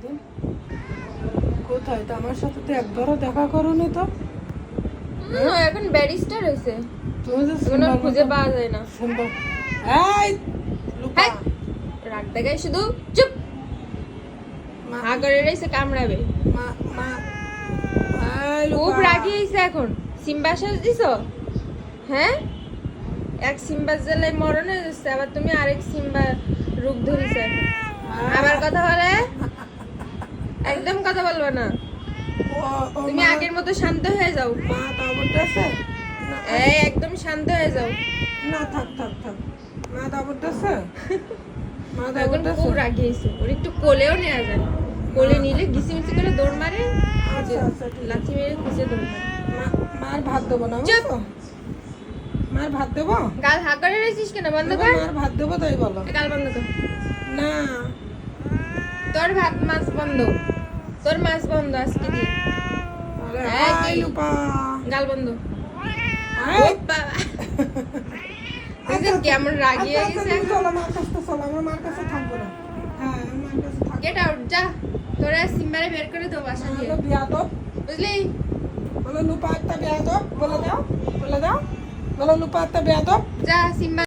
সারাদিন? কোথায় তো আমার সাথে তো একবারও দেখা করোনি তো। এখন ব্যারিস্টার হয়েছে, তুমি যে এখন আর খুঁজে পাওয়া যায় না। সুন্দর। এই লুপা, হ্যাঁ, রাগ দেখায় শুধু। চুপ, মা হা করে রয়েছে, কামড়াবে। মা মা এই খুব লুপা। রাগি হয়েছে এখন। সিম্বা সাজ দিছ, হ্যাঁ? এক সিম্বার জেলায় মরণ হয়ে যাচ্ছে, আবার তুমি আরেক সিম্বা রূপ ধরেছ এখন। আবার কথা বলে একদম কথা বলবে না। ও তুমি আগের মতো শান্ত হয়ে যাও। মা তা বলতেছে না, এই একদম শান্ত হয়ে যাও। না থাক থাক থাক। মা তা বলতেছে, মা তা এখন বলতেছে। খুব রাগি হয়েছে, ওর একটু কোলেও নেওয়া যায়। কোলে নিলে ঘিসিমিসি করে দৌড় মারে, আচ্ছা আচ্ছা ঠিক আছে। লাথি মেরে খুঁজে দৌড় মারে। মার ভাত দেবো না চুপ। বুঝছো? মার ভাত দেবো? গাল হা করে রয়েছিস কেন? বন্ধ কর, মার ভাত দেবো তাই বলো। গাল বন্ধ কর। না তোর ভাত মাছ বন্ধ, তোর মাছ বন্ধ আজকে দিয়ে। আরে এই হাই কি? লুপা। গাল বন্ধ। হাই। ও বাবা, দেখছেন কেমন রাগি হয়ে আচ্ছা, গেছে তুমি এখন। চলো, মার কাছে তো চলো, আমরা মার কাছে থাকবো না। হ্যাঁ আমি মার কাছে থাকবো গেট আউট, যা। তোরা সিম্বারে বের করে দেবো বাসা না। দিয়ে, হলো বিয়াদব, বুঝলি? বলো লুপা একটা বিয়াদব, বলে দাও, বলে দাও, বলো লুপা একটা বিয়াদব। যা সিম্বা